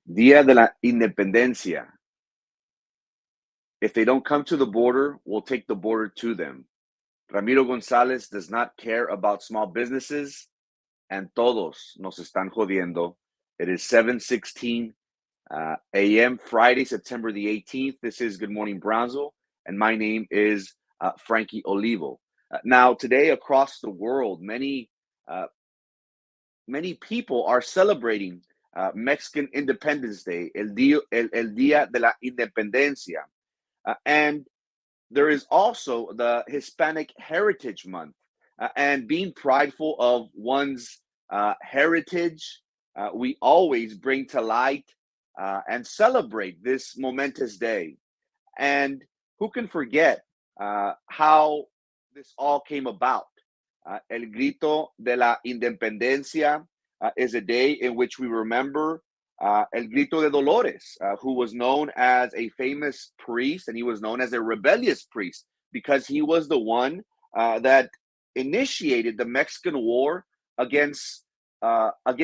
Día de la Independencia. If they don't come to the border, we'll take the border to them. Ramiro Gonzalez does not care about small businesses, and todos nos están jodiendo. It is 7:16 a.m. Friday, September the 18th. This is Good Morning Brownsville, and my name is Frankie Olivo. Now, today across the world, uh, many people are celebrating Mexican Independence Day, el Día de la Independencia. And there is also the Hispanic Heritage Month. And being prideful of one's heritage, we always bring to light and celebrate this momentous day. And who can forget how this all came about? El Grito de la Independencia is a day in which we remember El Grito de Dolores, who was known as a famous priest, and he was known as a rebellious priest because he was the one that initiated the Mexican War against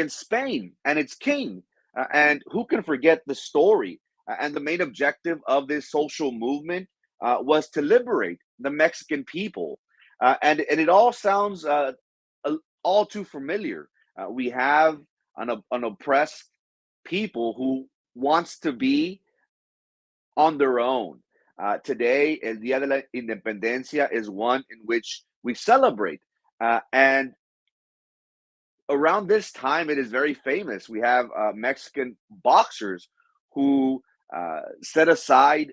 Spain and its king. And who can forget the story? And the main objective of this social movement was to liberate the Mexican people. And it all sounds all too familiar. We have an oppressed people who wants to be on their own. Today, El Día de la Independencia is one in which we celebrate. And around this time, it is very famous. We have Mexican boxers who set aside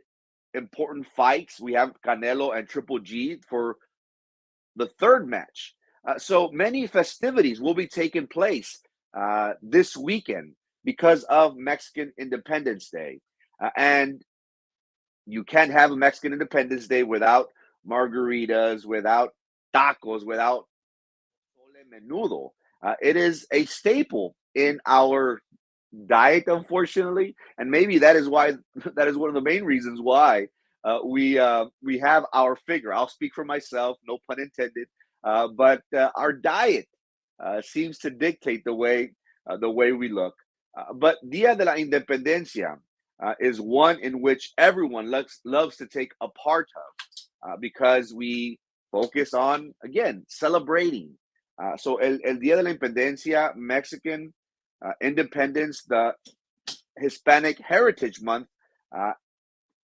important fights. We have Canelo and Triple G for the third match. So many festivities will be taking place this weekend because of Mexican Independence Day. And you can't have a Mexican Independence Day without margaritas, without tacos, without menudo. It is a staple in our diet, unfortunately, and maybe that is why that is one of the main reasons why we have our figure. I'll speak for myself, no pun intended, but our diet seems to dictate the way we look. But Dia de la Independencia is one in which everyone loves to take a part of because we focus on again celebrating. So el Dia de la Independencia, Mexican independence, the Hispanic Heritage Month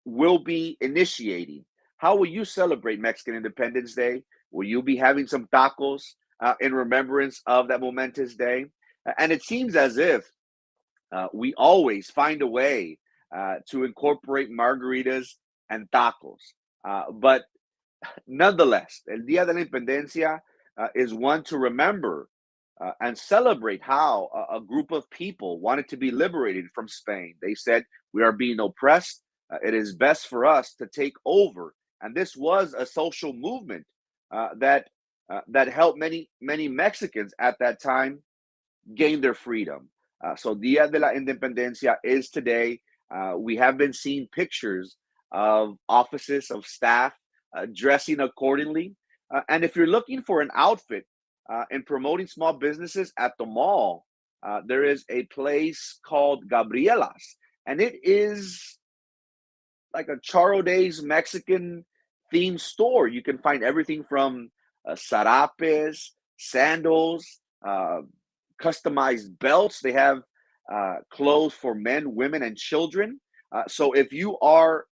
will be initiating. How will you celebrate Mexican Independence Day? Will you be having some tacos in remembrance of that momentous day? And it seems as if we always find a way to incorporate margaritas and tacos. But nonetheless, El Día de la Independencia is one to remember and celebrate how a group of people wanted to be liberated from Spain. They said, we are being oppressed. It is best for us to take over. And this was a social movement that helped many Mexicans at that time gain their freedom. So Dia de la Independencia is today. We have been seeing pictures of offices of staff dressing accordingly. And if you're looking for an outfit and promoting small businesses at the mall, there is a place called Gabriela's, and it is like a Charo Days Mexican themed store. You can find everything from sarapes, sandals, customized belts. They have clothes for men, women, and children. So if you are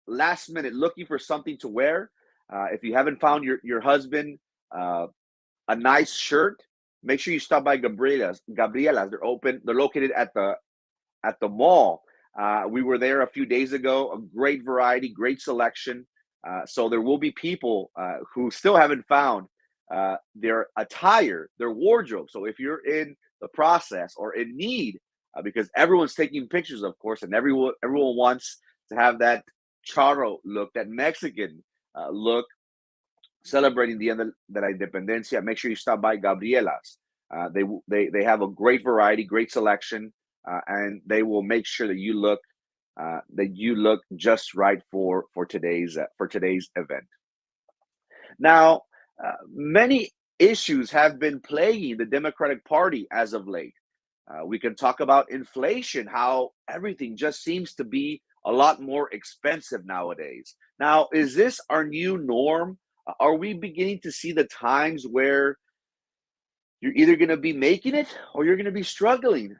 last minute looking for something to wear, if you haven't found your husband a nice shirt, make sure you stop by Gabriela's. They're open. They're located at the mall. We were there a few days ago. A great variety, great selection. So there will be people who still haven't found their attire, their wardrobe. So if you're in the process or in need, because everyone's taking pictures, of course, and everyone wants to have that charro look, that Mexican look, celebrating the end de la Independencia, make sure you stop by Gabriela's. They have a great variety, great selection, and they will make sure that you look just right for today's event. Now, many issues have been plaguing the Democratic Party as of late. We can talk about inflation, how everything just seems to be a lot more expensive nowadays. Now, is this our new norm? Are we beginning to see the times where you're either going to be making it or you're going to be struggling?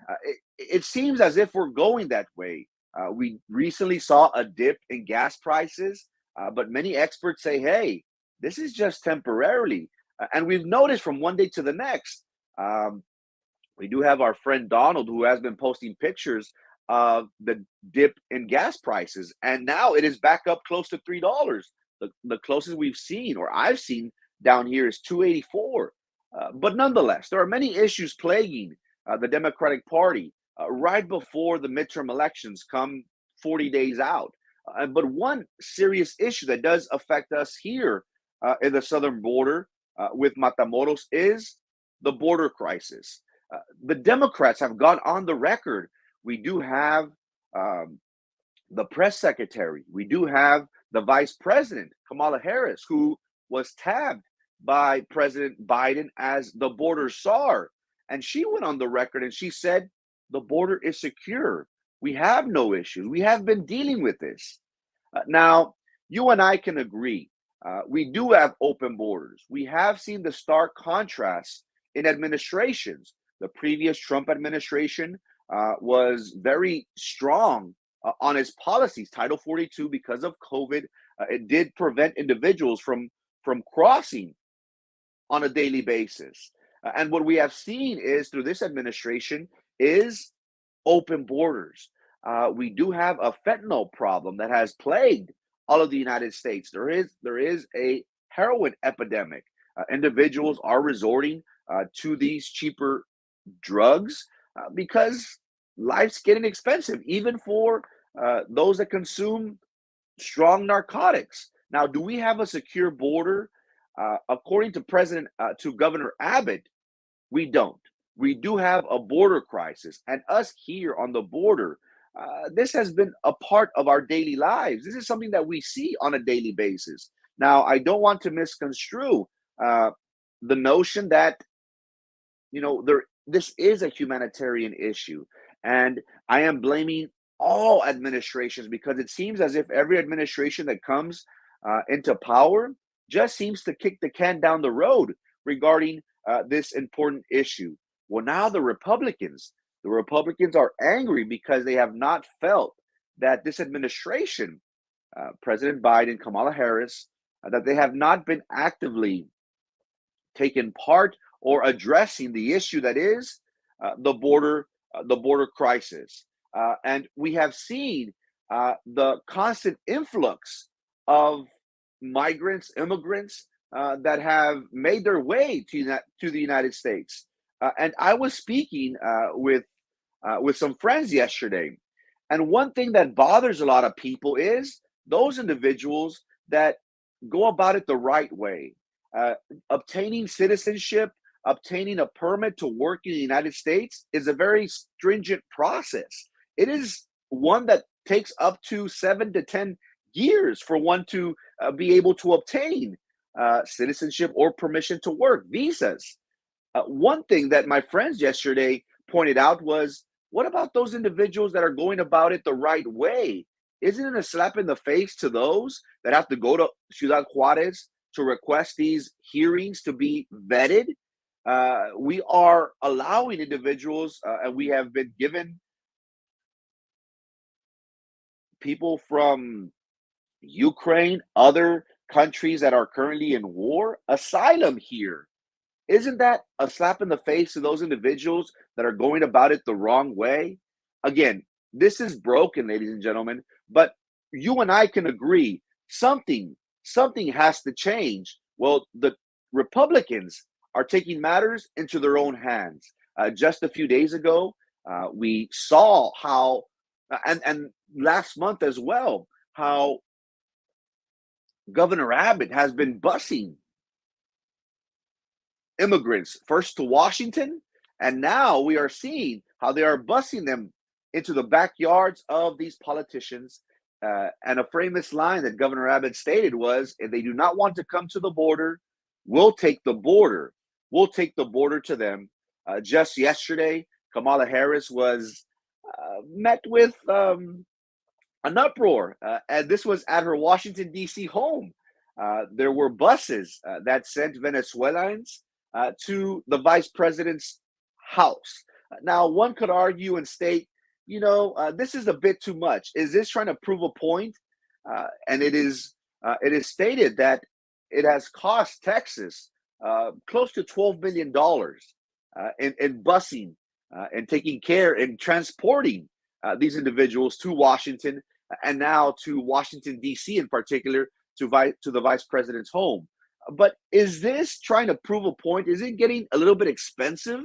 It seems as if we're going that way. We recently saw a dip in gas prices, but many experts say, hey, this is just temporarily. And we've noticed from one day to the next. Um, we do have our friend Donald who has been posting pictures of the dip in gas prices, and now it is back up close to $3. The closest we've seen, or I've seen down here, is 284. But nonetheless, there are many issues plaguing the Democratic Party right before the midterm elections come 40 days out. But one serious issue that does affect us here in the southern border with Matamoros is the border crisis. The Democrats have gone on the record. We do have um, the press secretary. We do have the vice president, Kamala Harris, who was tabbed by President Biden as the border czar. And she went on the record and she said, the border is secure. We have no issues. We have been dealing with this. Now, you and I can agree. We do have open borders. We have seen the stark contrast in administrations. The previous Trump administration was very strong on its policies. Title 42, because of COVID, it did prevent individuals from crossing on a daily basis. And what we have seen is through this administration is open borders. We do have a fentanyl problem that has plagued all of the United States. There is a heroin epidemic. Individuals are resorting to these cheaper drugs because life's getting expensive, even for those that consume strong narcotics. Now, do we have a secure border? According to to Governor Abbott, we don't. We do have a border crisis, and us here on the border, this has been a part of our daily lives. This is something that we see on a daily basis. Now, I don't want to misconstrue uh, the notion that there this is a humanitarian issue, and I am blaming all administrations because it seems as if every administration that comes into power just seems to kick the can down the road regarding this important issue. Well, now the Republicans are angry because they have not felt that this administration, President Biden, Kamala Harris, that they have not been actively taking part or addressing the issue that is the border crisis. And we have seen the constant influx of migrants, immigrants that have made their way to the United States. And I was speaking with some friends yesterday, and one thing that bothers a lot of people is those individuals that go about it the right way. Uh, Obtaining citizenship, obtaining a permit to work in the United States is a very stringent process. It is one that takes up to 7 to 10 years for one to be able to obtain citizenship or permission to work, visas. One thing that my friends yesterday pointed out was, what about those individuals that are going about it the right way? Isn't it a slap in the face to those that have to go to Ciudad Juarez to request these hearings to be vetted? We are allowing individuals, and we have been given people from Ukraine, other countries that are currently in war, asylum here. Isn't that a slap in the face to those individuals that are going about it the wrong way? Again, this is broken, ladies and gentlemen, but you and I can agree something has to change. Well, the Republicans are taking matters into their own hands. Just a few days ago, we saw how, and last month as well, how Governor Abbott has been busing immigrants first to Washington, and now we are seeing how they are busing them into the backyards of these politicians. And a famous line that Governor Abbott stated was, if they do not want to come to the border, we'll take the border. We'll take the border to them. Just yesterday, Kamala Harris was met with an uproar, and this was at her Washington, D.C. home. There were buses that sent Venezuelans to the vice president's house. Now, one could argue and state, this is a bit too much. Is this trying to prove a point? And it is stated that it has cost Texas close to $12 million in busing and taking care and transporting these individuals to Washington and now to Washington D.C. in particular to the vice president's home. But is this trying to prove a point? Is it getting a little bit expensive?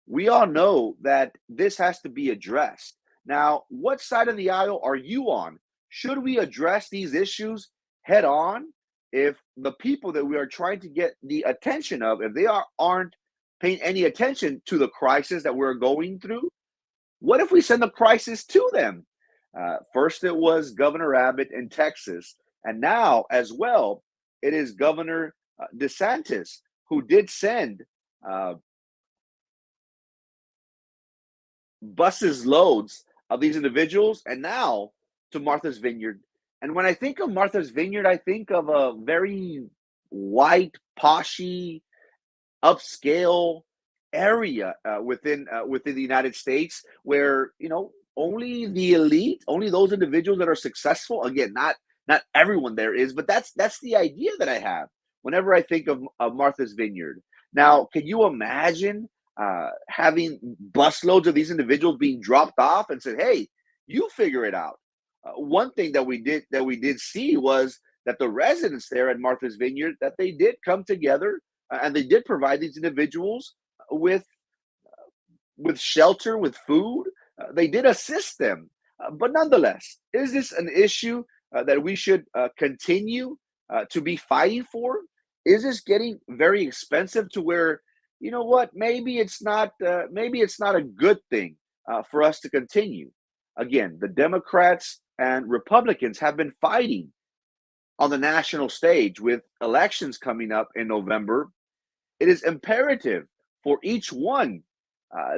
We all know that this has to be addressed. Now, what side of the aisle are you on? Should we address these issues head on? If the people that we are trying to get the attention of, if aren't paying any attention to the crisis that we're going through, what if we send the crisis to them? First, it was Governor Abbott in Texas, and now, as well, it is Governor DeSantis who did send buses loads of these individuals, and now to Martha's Vineyard. And when I think of Martha's Vineyard, I think of a very white, poshy, upscale area within the United States, where only the elite, only those individuals that are successful. Again, not everyone there is, but that's the idea that I have whenever I think of Martha's Vineyard. Now, can you imagine having busloads of these individuals being dropped off and said, "Hey, you figure it out"? One thing that we did see was that the residents there at Martha's Vineyard, that they did come together and they did provide these individuals with shelter, with food. They did assist them, but nonetheless, is this an issue that we should continue to be fighting for? Is this getting very expensive to where, what, maybe it's not a good thing for us to continue? Again, the Democrats and Republicans have been fighting on the national stage with elections coming up in November. It is imperative for each one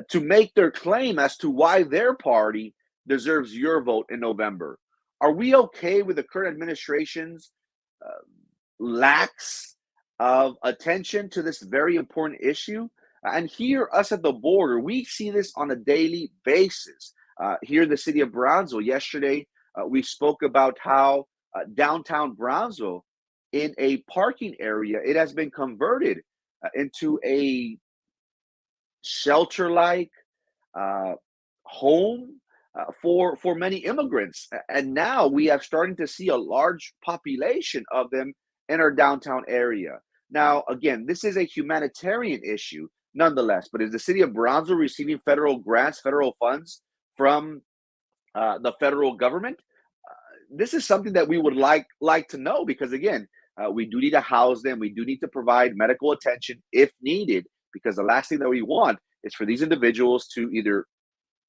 to make their claim as to why their party deserves your vote in November. Are we okay with the current administration's lacks of attention to this very important issue? And here, us at the border, we see this on a daily basis. Here in the city of Brownsville, yesterday, we spoke about how downtown Brownsville, in a parking area, it has been converted into a shelter-like home for many immigrants, and now we have starting to see a large population of them in our downtown area. Now, again, this is a humanitarian issue, nonetheless. But is the city of Brownsville receiving federal grants, federal funds from the federal government? This is something that we would like to know, because again, we do need to house them. We do need to provide medical attention if needed, because the last thing that we want is for these individuals to either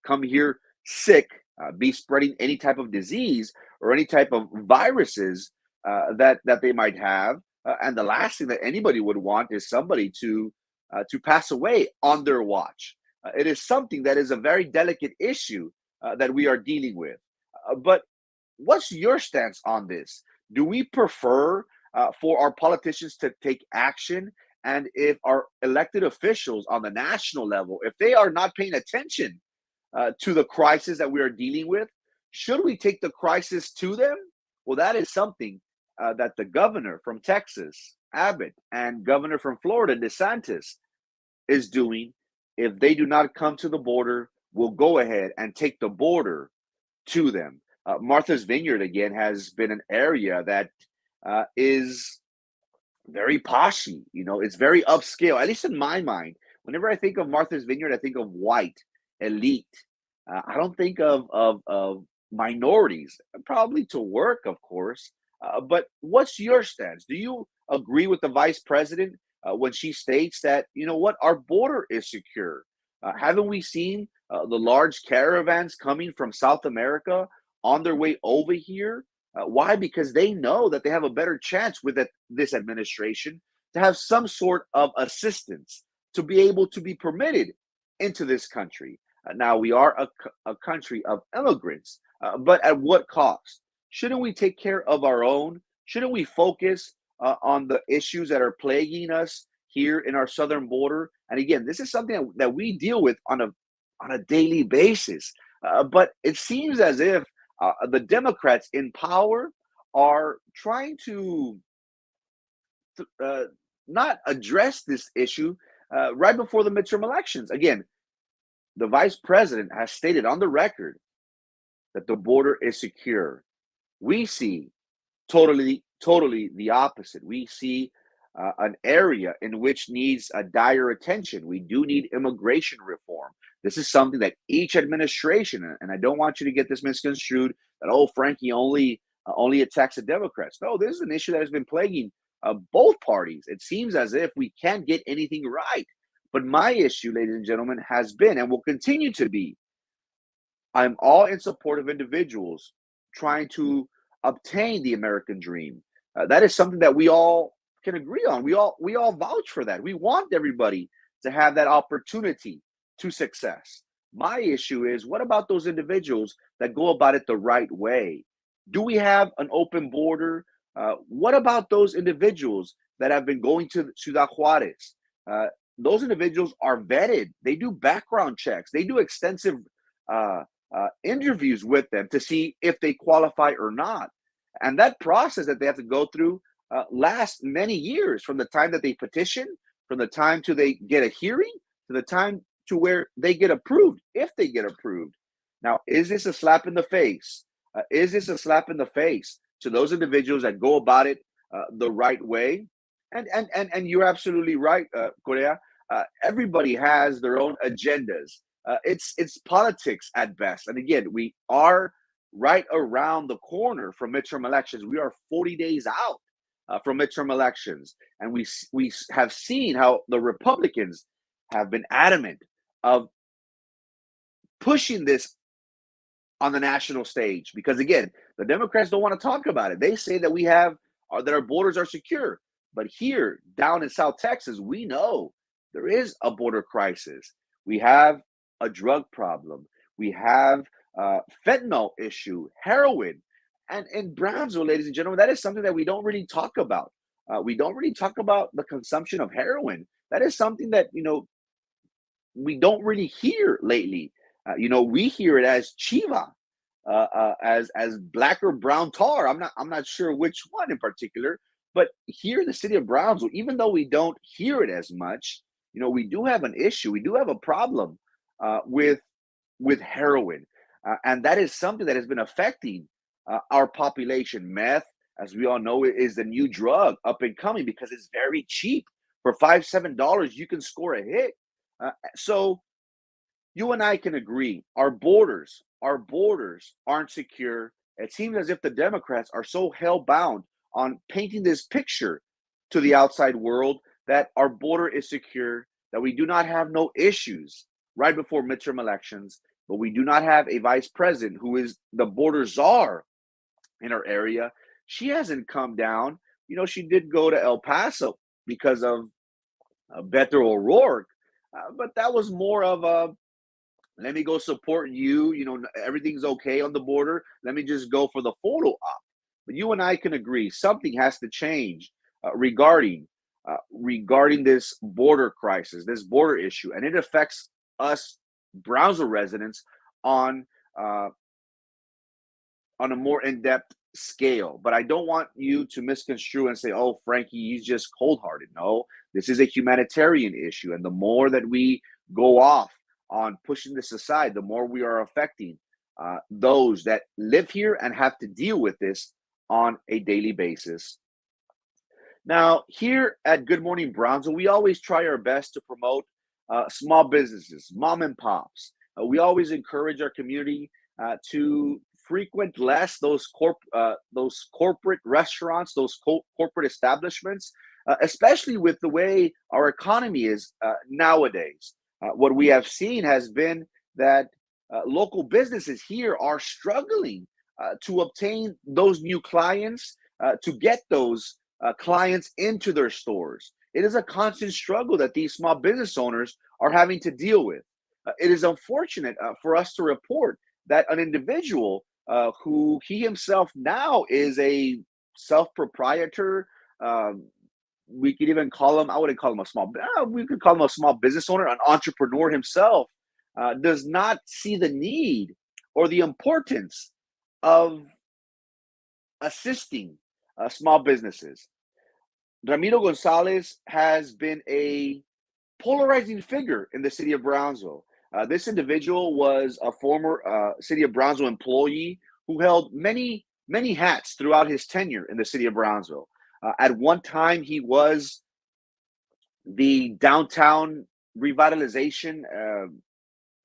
come here sick, be spreading any type of disease or any type of viruses that they might have. And the last thing that anybody would want is somebody to pass away on their watch. It is something that is a very delicate issue that we are dealing with. But what's your stance on this? Do we prefer for our politicians to take action? And if our elected officials on the national level, if they are not paying attention to the crisis that we are dealing with, should we take the crisis to them? Well, that is something that the governor from Texas, Abbott, and governor from Florida, DeSantis, is doing. If they do not come to the border, we'll go ahead and take the border to them. Martha's Vineyard, again, has been an area that is very poshy. It's very upscale, at least in my mind. Whenever I think of Martha's Vineyard, I think of white, elite. I don't think of minorities, probably to work, of course. But what's your stance? Do you agree with the vice president when she states that, our border is secure? Haven't we seen the large caravans coming from South America on their way over here? Why? Because they know that they have a better chance with this administration to have some sort of assistance, to be able to be permitted into this country. Now, we are a country of immigrants, but at what cost? Shouldn't we take care of our own? Shouldn't we focus on the issues that are plaguing us here in our southern border? And again, this is something that we deal with on a daily basis. But it seems as if the Democrats in power are trying to uh, not address this issue right before the midterm elections. Again, the vice president has stated on the record that the border is secure. We see totally the opposite. We see an area in which needs a dire attention. We do need immigration reform. This is something that each administration, and I don't want you to get this misconstrued that, oh, Frankie only attacks the Democrats. No, this is an issue that has been plaguing both parties. It seems as if we can't get anything right. But my issue, ladies and gentlemen, has been and will continue to be, I'm all in support of individuals trying to obtain the American dream. That is something that we all can agree on. We all vouch for that. We want everybody to have that opportunity to success. My issue is, what about those individuals that go about it the right way? Do we have an open border? What about those individuals that have been going to Ciudad Juarez? Uh, those individuals are vetted. They do background checks. They do extensive uh, interviews with them to see if they qualify or not. And that process that they have to go through lasts many years, from the time that they petition, from the time to they get a hearing, to the time to where they get approved, if they get approved. Now, is this a slap in the face? Is this a slap in the face to those individuals that go about it the right way? And you're absolutely right, Korea. Everybody has their own agendas. It's politics at best. And again, we are right around the corner from midterm elections. We are 40 days out from midterm elections, and we have seen how the Republicans have been adamant of pushing this on the national stage, because again, the Democrats don't want to talk about it. They say that that our borders are secure, but here down in South Texas, we know there is a border crisis. We have a drug problem. We have fentanyl issue, heroin, and in Brownsville, ladies and gentlemen, that is something that we don't really talk about. We don't really talk about the consumption of heroin. That is something that we don't really hear lately. We hear it as chiva, as black or brown tar. I'm not sure which one in particular, but here in the city of Brownsville, even though we don't hear it as much, we do have an issue. We do have a problem with heroin, and that is something that has been affecting our population. Meth, as we all know, is the new drug up and coming because it's very cheap. For $5-7, you can score a hit. So you and I can agree, our borders aren't secure. It seems as if the Democrats are so hell-bound on painting this picture to the outside world that our border is secure, that we do not have no issues right before midterm elections, but we do not have a vice president who is the border czar in our area. She hasn't come down. She did go to El Paso because of Beto O'Rourke, but that was more of a, let me go support you. Everything's okay on the border. Let me just go for the photo op. But you and I can agree something has to change regarding this border crisis, this border issue, and it affects us Brownsville residents on uh, on a more in-depth scale. But I don't want you to misconstrue and say, "Oh, Frankie, he's just cold-hearted." No, this is a humanitarian issue, and the more that we go off on pushing this aside, the more we are affecting those that live here and have to deal with this on a daily basis. Now, here at Good Morning Brownsville, we always try our best to promote small businesses, mom and pops. We always encourage our community to frequent less those corporate restaurants, those corporate establishments, especially with the way our economy is nowadays. What we have seen has been that local businesses here are struggling to obtain those new clients, to get those clients into their stores. It is a constant struggle that these small business owners are having to deal with. it is unfortunate for us to report that an individual who he himself now is a self-proprietor, um, we could even call him, I wouldn't call him a small, we could call him a small business owner, an entrepreneur himself, does not see the need or the importance of assisting small businesses. Ramiro Gonzalez has been a polarizing figure in the city of Brownsville. This individual was a former city of Brownsville employee who held many hats throughout his tenure in the city of Brownsville. At one time, he was the downtown revitalization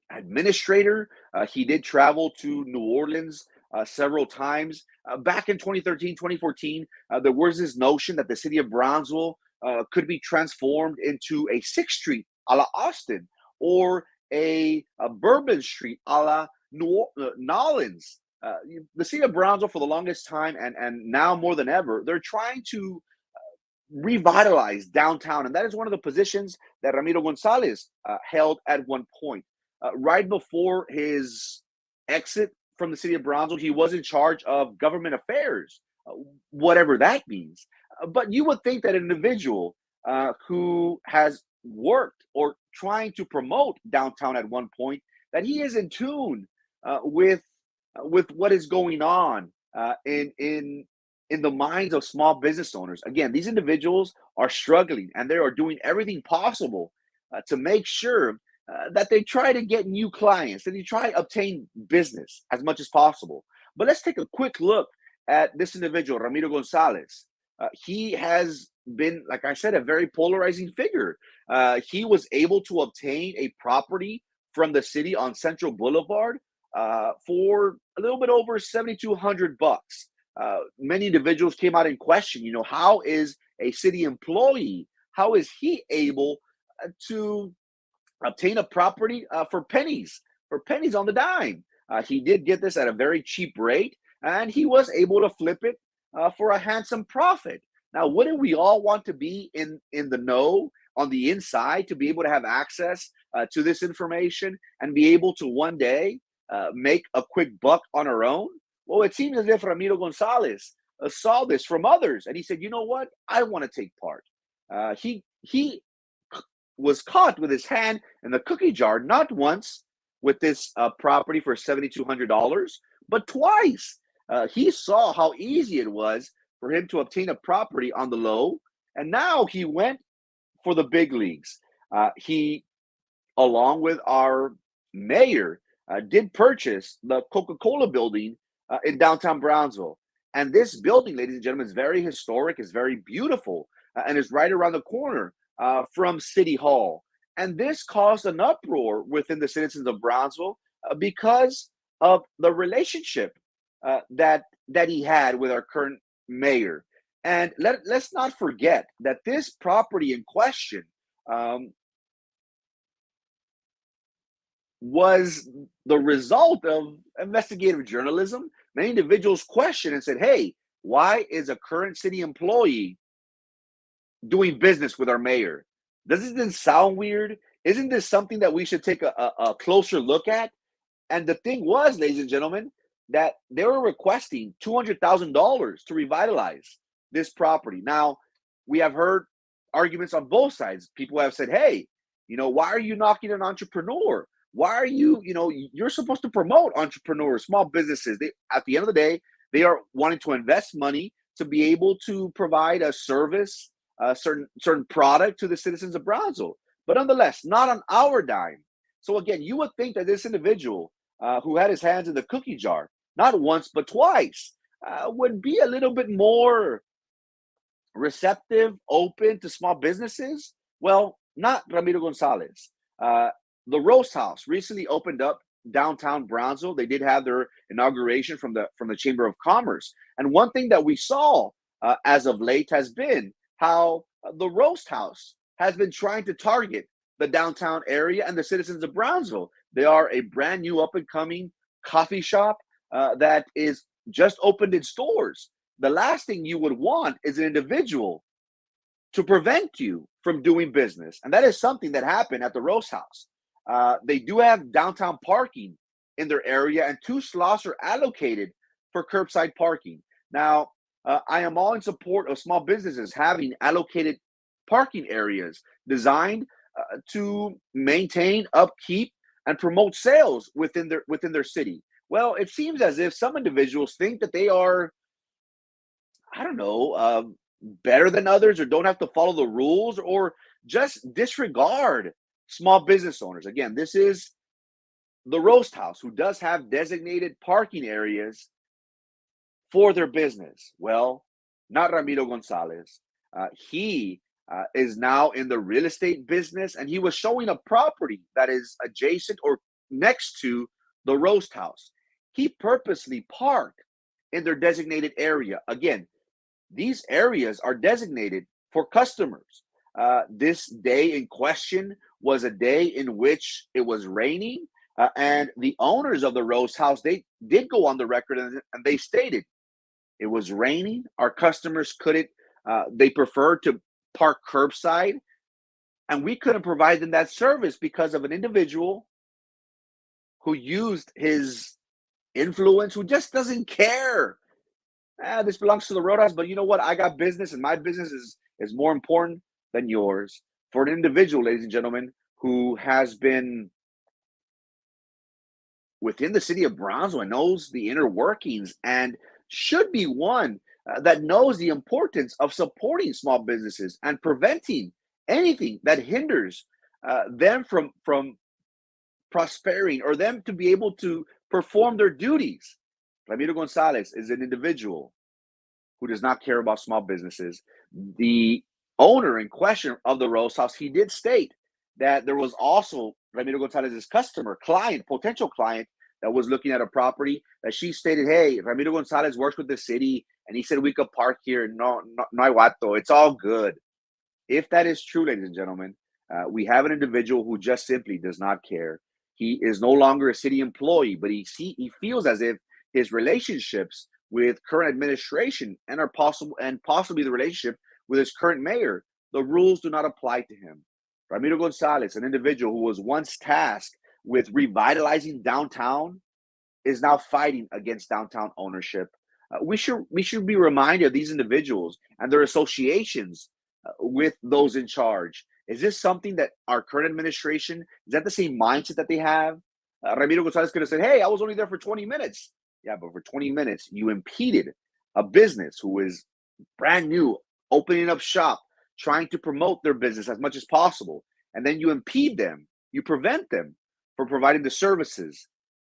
administrator. He did travel to New Orleans several times. Back in 2013, 2014, there was this notion that the city of Brownsville could be transformed into a 6th Street a la Austin, or a Bourbon Street a la Nolens. The city of Brownsville, for the longest time, and now more than ever, they're trying to revitalize downtown. And that is one of the positions that Ramiro Gonzalez held at one point. Right before his exit from the city of Brownsville, he was in charge of government affairs, whatever that means. But you would think that an individual who has worked or trying to promote downtown at one point, that he is in tune with what is going on in the minds of small business owners. Again, these individuals are struggling, and they are doing everything possible to make sure that they try to get new clients, that they try to obtain business as much as possible. But let's take a quick look at this individual, Ramiro Gonzalez. He has been, like I said, a very polarizing figure. He was able to obtain a property from the city on Central Boulevard for a little bit over 7,200 bucks. Many individuals came out in question, how is a city employee, how is he able to obtain a property for pennies on the dime? He did get this at a very cheap rate, and he was able to flip it for a handsome profit. Now, wouldn't we all want to be in the know on the inside, to be able to have access to this information and be able to one day make a quick buck on our own? Well, it seems as if Ramiro Gonzalez saw this from others, and he said, "You know what? I want to take part." He was caught with his hand in the cookie jar, not once with this property for $7,200, but twice. He saw how easy it was for him to obtain a property on the low, and now he went for the big leagues. He, along with our mayor, did purchase the Coca-Cola building in downtown Brownsville. And this building, ladies and gentlemen, is very historic, is very beautiful, and is right around the corner from City Hall. And this caused an uproar within the citizens of Brownsville because of the relationship that he had with our current mayor. And let's not forget that this property in question was the result of investigative journalism. Many individuals questioned and said, "Hey, why is a current city employee doing business with our mayor? Doesn't this sound weird? Isn't this something that we should take a closer look at?" And the thing was, ladies and gentlemen, that they were requesting $200,000 to revitalize this property. Now, we have heard arguments on both sides. People have said, "Hey, why are you knocking an entrepreneur? Why are you're supposed to promote entrepreneurs, small businesses. At the end of the day, they are wanting to invest money to be able to provide a service, a certain product to the citizens of Brownsville. But nonetheless, not on our dime." So again, you would think that this individual who had his hands in the cookie jar, not once, but twice, would be a little bit more receptive, open to small businesses. Well, not Ramiro Gonzalez. The Roast House recently opened up downtown Brownsville. They did have their inauguration from the Chamber of Commerce. And one thing that we saw as of late has been how the Roast House has been trying to target the downtown area and the citizens of Brownsville. They are a brand new up and coming coffee shop that is just opened its doors. The last thing you would want is an individual to prevent you from doing business. And that is something that happened at the Roast House. They do have downtown parking in their area, and 2 slots are allocated for curbside parking. Now, I am all in support of small businesses having allocated parking areas designed to maintain, upkeep, and promote sales within their city. Well, it seems as if some individuals think that they are, I don't know, better than others, or don't have to follow the rules, or just disregard small business owners. Again, this is the roast house, who does have designated parking areas for their business. Well, not Ramiro Gonzalez. He is now in the real estate business, and he was showing a property that is adjacent or next to the roast house. He purposely parked in their designated area. Again, these areas are designated for customers. This day in question was a day in which it was raining, and the owners of the roast house, they did go on the record, and they stated it was raining. Our customers couldn't. They preferred to park curbside, and we couldn't provide them that service because of an individual who used his influence, who just doesn't care. This belongs to the roadhouse, but you know what? I got business, and my business is more important than yours. For an individual, ladies and gentlemen, who has been within the city of Brownsville and knows the inner workings, and should be one that knows the importance of supporting small businesses and preventing anything that hinders them from prospering, or them to be able to perform their duties. Ramiro Gonzalez is an individual who does not care about small businesses. The owner in question of the roast house, he did state that there was also Ramiro Gonzalez's customer, client, potential client, that was looking at a property, that she stated, hey, Ramiro Gonzalez works with the city, and he said we could park here. No, no hay guato. It's all good. If that is true, ladies and gentlemen, we have an individual who just simply does not care. He is no longer a city employee, but he feels as if his relationships with current administration and possibly the relationship with his current mayor, the rules do not apply to him. Ramiro Gonzalez, an individual who was once tasked with revitalizing downtown, is now fighting against downtown ownership. We should be reminded of these individuals and their associations with those in charge. Is this something that our current administration, is that the same mindset that they have? Ramiro Gonzalez could have said, hey, I was only there for 20 minutes. Yeah, but for 20 minutes, you impeded a business who is brand new, opening up shop, trying to promote their business as much as possible. And then you impede them, you prevent them from providing the services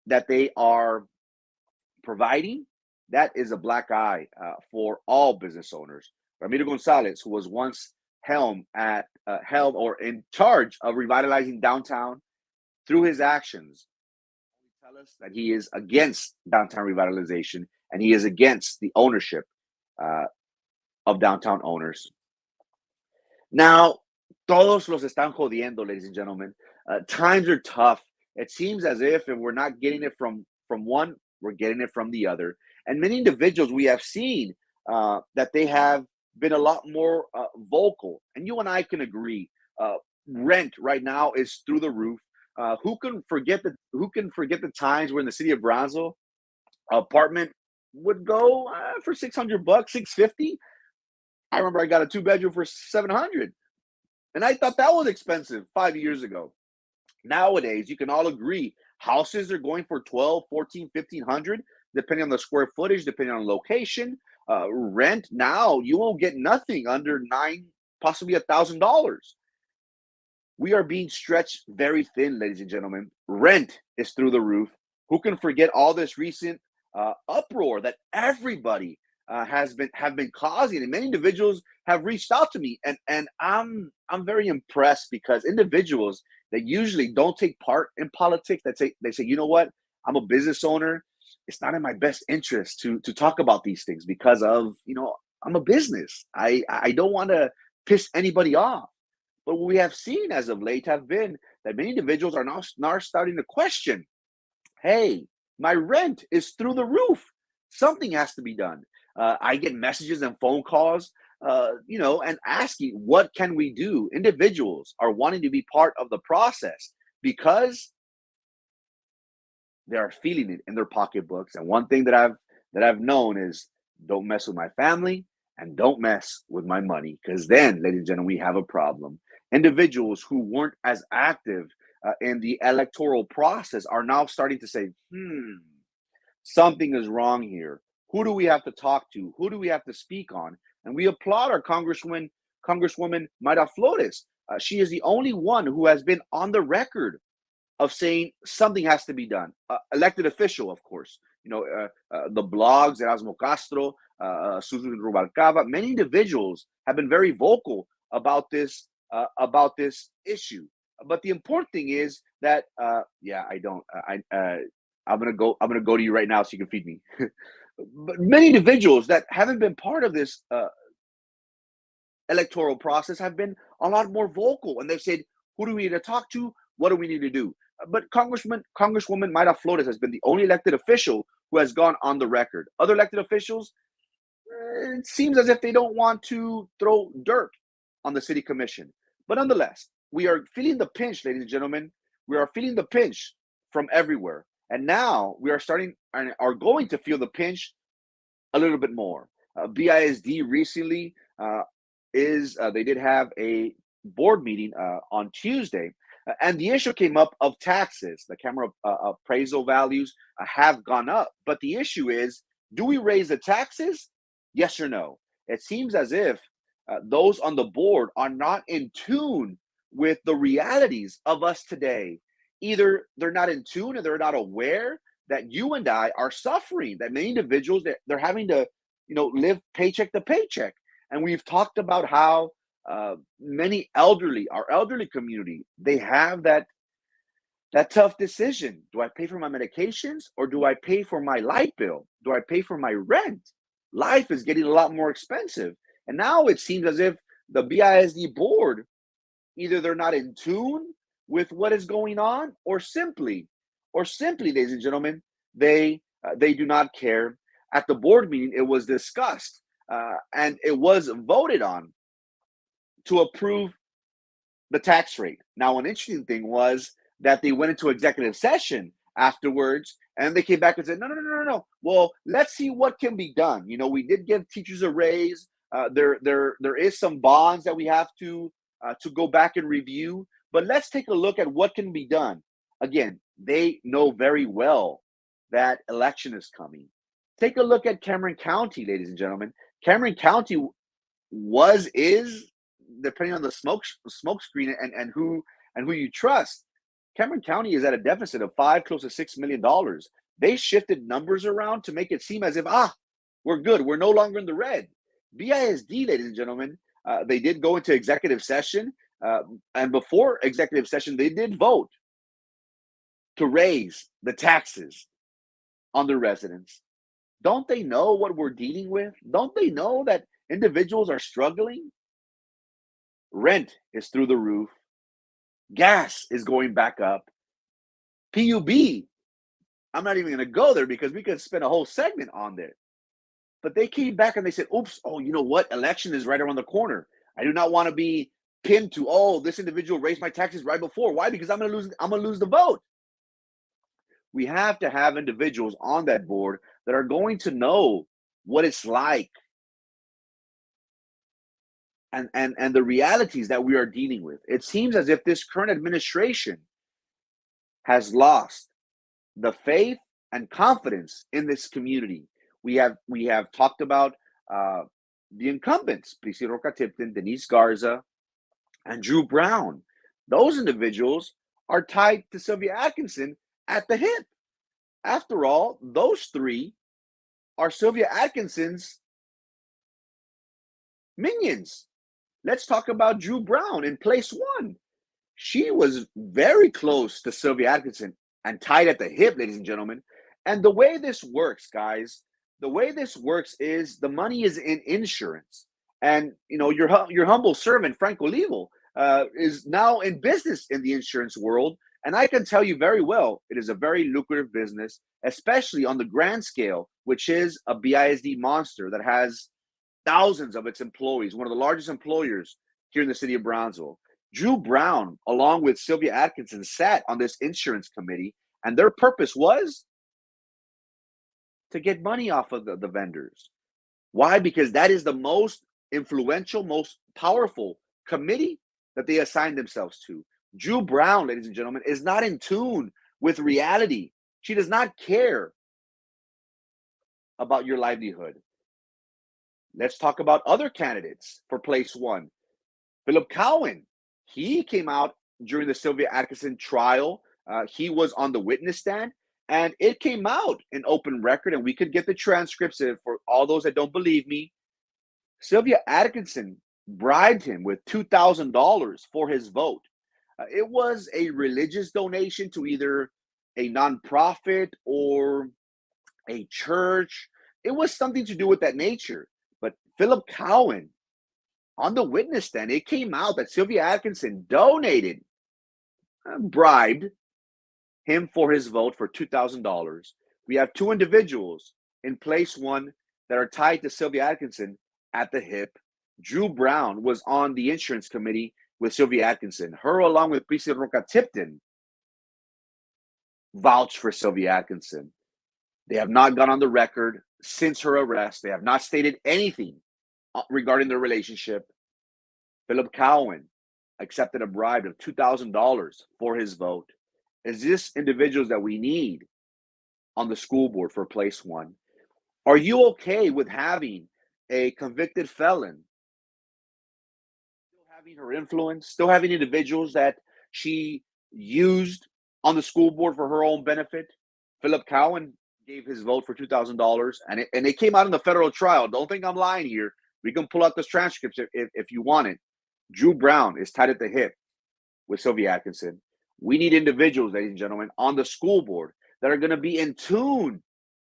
that they are providing. That is a black eye for all business owners. Ramiro Gonzalez, who was once held or in charge of revitalizing downtown, through his actions, tell us that he is against downtown revitalization, and he is against the ownership of downtown owners. Now, todos los están jodiendo, ladies and gentlemen. Times are tough. It seems as if we're not getting it from one, we're getting it from the other. And many individuals we have seen that they have been a lot more vocal. And you and I can agree. Rent right now is through the roof. Who can forget the times when the city of Brownsville apartment would go for $600, 650? I remember I got a 2-bedroom for 700, and I thought that was expensive 5 years ago. Nowadays, you can all agree houses are going for 12, 14, 1500, depending on the square footage, depending on location. Rent now, you won't get nothing under $9, possibly $1,000. We are being stretched very thin, ladies and gentlemen. Rent is through the roof. Who can forget all this recent uproar that everybody have been causing, and many individuals have reached out to me, and I'm very impressed, because individuals that usually don't take part in politics, they say, you know what, I'm a business owner. It's not in my best interest to talk about these things, because of, I'm a business. I don't want to piss anybody off. But what we have seen as of late have been that many individuals are now starting to question, hey, my rent is through the roof. Something has to be done. I get messages and phone calls, and asking, what can we do? Individuals are wanting to be part of the process. because they are feeling it in their pocketbooks. And one thing that I've known is don't mess with my family and don't mess with my money, because then, ladies and gentlemen, we have a problem. Individuals who weren't as active in the electoral process are now starting to say, something is wrong here. Who do we have to talk to? Who do we have to speak on? And we applaud our Congresswoman Mayra Flores. She is the only one who has been on the record of saying something has to be done. Elected official, of course. The blogs, Erasmo Castro, Susan Rubalcaba, many individuals have been very vocal about this issue. But the important thing is that, I'm gonna go to you right now so you can feed me. But many individuals that haven't been part of this electoral process have been a lot more vocal, and they've said, "Who do we need to talk to? What do we need to do?" But Congresswoman Mayra Flores has been the only elected official who has gone on the record. Other elected officials, it seems as if they don't want to throw dirt on the city commission. But nonetheless, we are feeling the pinch, ladies and gentlemen. We are feeling the pinch from everywhere. And now we are starting and are going to feel the pinch a little bit more. BISD recently they did have a board meeting on Tuesday, and the issue came up of taxes. The camera appraisal values have gone up, but the issue is, do we raise the taxes? Yes or no? It seems as if those on the board are not in tune with the realities of us today. Either they're not in tune and they're not aware that you and I are suffering, that many individuals, that they're having to, live paycheck to paycheck. And we've talked about how many our elderly community, they have that tough decision. Do I pay for my medications, or do I pay for my light bill? Do I pay for my rent? Life is getting a lot more expensive. And now it seems as if the BISD board, either they're not in tune with what is going on, or simply, ladies and gentlemen, they do not care. At the board meeting, it was discussed and it was voted on to approve the tax rate. Now, an interesting thing was that they went into executive session afterwards, and they came back and said, no. Well, let's see what can be done. We did give teachers a raise. There is some bonds that we have to go back and review, but let's take a look at what can be done. Again, they know very well that election is coming. Take a look at Cameron County, ladies and gentlemen. Cameron County is, depending on the smoke screen and who you trust, Cameron County is at a deficit of close to $6 million. They shifted numbers around to make it seem as if, we're good. We're no longer in the red. BISD, ladies and gentlemen, they did go into executive session. And before executive session, they did vote to raise the taxes on the residents. Don't they know what we're dealing with? Don't they know that individuals are struggling? Rent is through the roof. Gas is going back up. PUB, I'm not even going to go there because we could spend a whole segment on there. But they came back and they said, oops, you know what? Election is right around the corner. I do not want to be pinned to, this individual raised my taxes right before. Why? Because I'm going to lose the vote. We have to have individuals on that board that are going to know what it's like and the realities that we are dealing with. It seems as if this current administration has lost the faith and confidence in this community. We have talked about the incumbents, Priscilla Roca-Tipton, Denise Garza, and Drew Brown. Those individuals are tied to Sylvia Atkinson at the hip. After all, those three are Sylvia Atkinson's minions. Let's talk about Drew Brown in place one. She was very close to Sylvia Atkinson and tied at the hip, ladies and gentlemen. And the way this works, guys, is the money is in insurance. And, your humble servant, Frank Olivo, is now in business in the insurance world. And I can tell you very well, it is a very lucrative business, especially on the grand scale, which is a BISD monster that has thousands of its employees, one of the largest employers here in the city of Brownsville. Drew Brown, along with Sylvia Atkinson, sat on this insurance committee, and their purpose was to get money off of the vendors. Why? Because that is the most influential, most powerful committee that they assigned themselves to. Drew Brown, ladies and gentlemen, is not in tune with reality. She does not care about your livelihood. Let's talk about other candidates for place one. Philip Cowan, he came out during the Sylvia Atkinson trial. He was on the witness stand, and it came out in open record, and we could get the transcripts for all those that don't believe me. Sylvia Atkinson bribed him with $2,000 for his vote. It was a religious donation to either a nonprofit or a church. It was something to do with that nature. But Philip Cowan, on the witness stand, it came out that Sylvia Atkinson donated, bribed him for his vote for $2,000. We have two individuals in place one that are tied to Sylvia Atkinson at the hip. Drew Brown was on the insurance committee with Sylvia Atkinson. Her, along with Prissy Roca Tipton, vouched for Sylvia Atkinson. They have not gone on the record since her arrest. They have not stated anything regarding their relationship. Philip Cowan accepted a bribe of $2,000 for his vote. Is this individuals that we need on the school board for place one? Are you okay with having a convicted felon still having her influence, still having individuals that she used on the school board for her own benefit? Philip Cowan gave his vote for $2,000, and it came out in the federal trial. Don't think I'm lying here. We can pull out those transcripts if you want it. Drew Brown is tied at the hip with Sylvia Atkinson. We need individuals, ladies and gentlemen, on the school board that are going to be in tune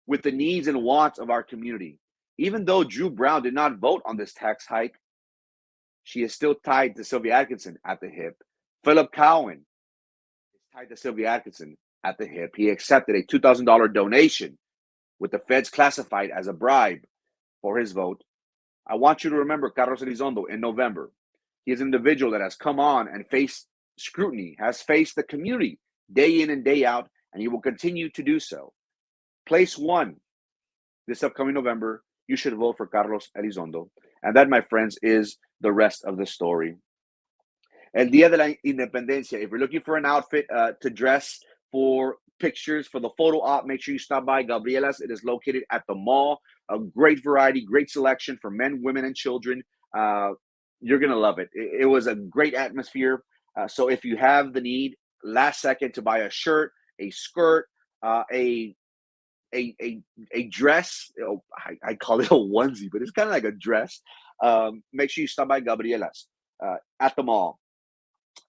with the needs and wants of our community. Even though Drew Brown did not vote on this tax hike, she is still tied to Sylvia Atkinson at the hip. Philip Cowan is tied to Sylvia Atkinson at the hip. He accepted a $2,000 donation with the feds classified as a bribe for his vote. I want you to remember Carlos Elizondo in November. He is an individual that has come on and faced scrutiny, has faced the community day in and day out, and he will continue to do so. Place one, this upcoming November, you should vote for Carlos Elizondo. And that, my friends, is the rest of the story. El Día de la Independencia, if you're looking for an outfit to dress for pictures for the photo op, make sure you stop by Gabriela's. It is located at the mall. A great variety, great selection for men, women, and children. You're going to love it. It was a great atmosphere. So if you have the need, last second, to buy a shirt, a skirt, a dress, I call it a onesie, but it's kind of like a dress. Make sure you stop by Gabriela's at the mall.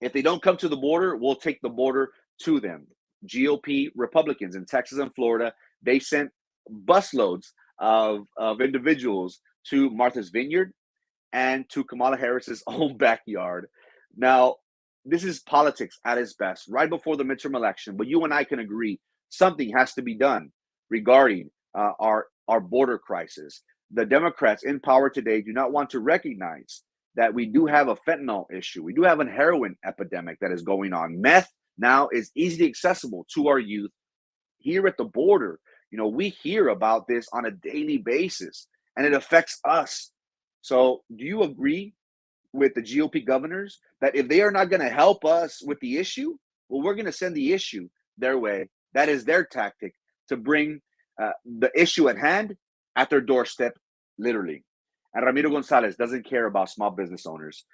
If they don't come to the border, we'll take the border to them. GOP Republicans in Texas and Florida, they sent busloads of individuals to Martha's Vineyard and to Kamala Harris's own backyard. Now, this is politics at its best, right before the midterm election. But you and I can agree something has to be done regarding our border crisis. The Democrats in power today do not want to recognize that we do have a fentanyl issue. We do have a heroin epidemic that is going on. Meth now is easily accessible to our youth. Here at the border, we hear about this on a daily basis, and it affects us. So do you agree with the GOP governors that if they are not going to help us with the issue, well, we're going to send the issue their way? That is their tactic to bring the issue at hand at their doorstep, literally. And Ramiro Gonzalez doesn't care about small business owners.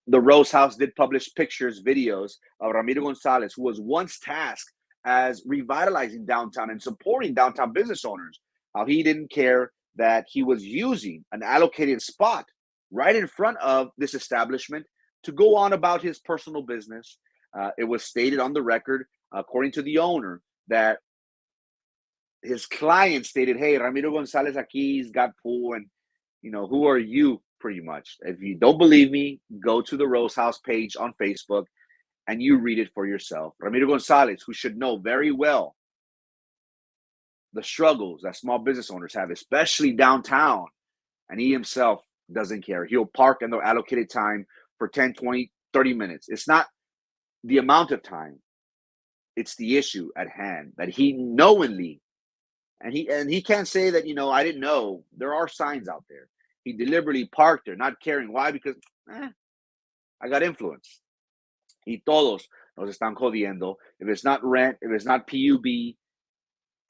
The Rose House did publish pictures, videos of Ramiro Gonzalez, who was once tasked as revitalizing downtown and supporting downtown business owners. How he didn't care that he was using an allocated spot right in front of this establishment to go on about his personal business. It was stated on the record, according to the owner, that his client stated, "Hey, Ramiro Gonzalez aquí, he's got pool, and who are you?" Pretty much. If you don't believe me, go to the Rose House page on Facebook and you read it for yourself. Ramiro Gonzalez, who should know very well the struggles that small business owners have, especially downtown, and he himself doesn't care. He'll park in the allocated time for 10, 20, 30 minutes. It's not the amount of time, it's the issue at hand that he knowingly, and he can't say that, I didn't know. There are signs out there. He deliberately parked there, not caring. Why? Because I got influence. Y todos nos están jodiendo. If it's not rent, if it's not PUB,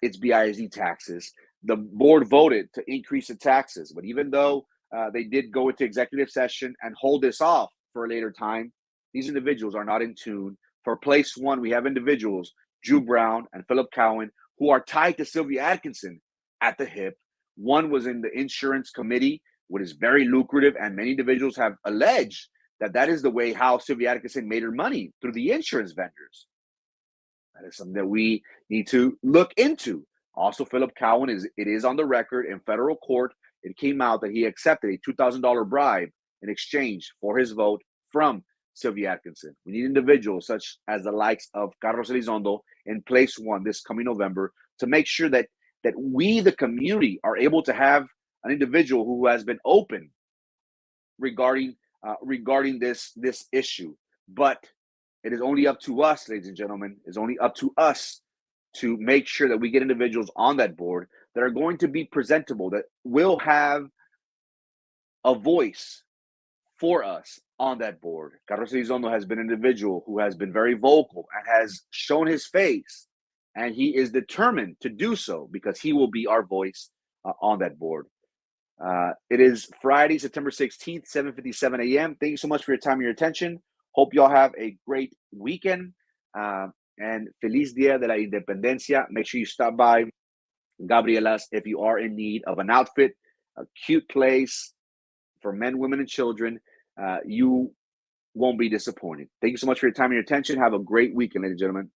it's BISD taxes. The board voted to increase the taxes, but even though they did go into executive session and hold this off for a later time, these individuals are not in tune. For place one, we have individuals, Drew Brown and Philip Cowan, who are tied to Sylvia Atkinson at the hip. One was in the insurance committee, which is very lucrative, and many individuals have alleged that that is the way how Sylvia Atkinson made her money, through the insurance vendors. That is something that we need to look into. Also, Philip Cowan, it is on the record in federal court. It came out that he accepted a $2,000 bribe in exchange for his vote from Sylvia Atkinson. We need individuals such as the likes of Carlos Elizondo in place one this coming November to make sure that we, the community, are able to have an individual who has been open regarding this issue. But it is only up to us, ladies and gentlemen. It's only up to us to make sure that we get individuals on that board that are going to be presentable, that will have a voice for us on that board. Carlos Elizondo has been an individual who has been very vocal and has shown his face, and he is determined to do so because he will be our voice on that board. It is Friday, September 16th, 7:57 a.m. Thank you so much for your time and your attention. Hope y'all have a great weekend. And Feliz Dia de la Independencia. Make sure you stop by Gabriela's if you are in need of an outfit, a cute place for men, women, and children. You won't be disappointed. Thank you so much for your time and your attention. Have a great weekend, ladies and gentlemen.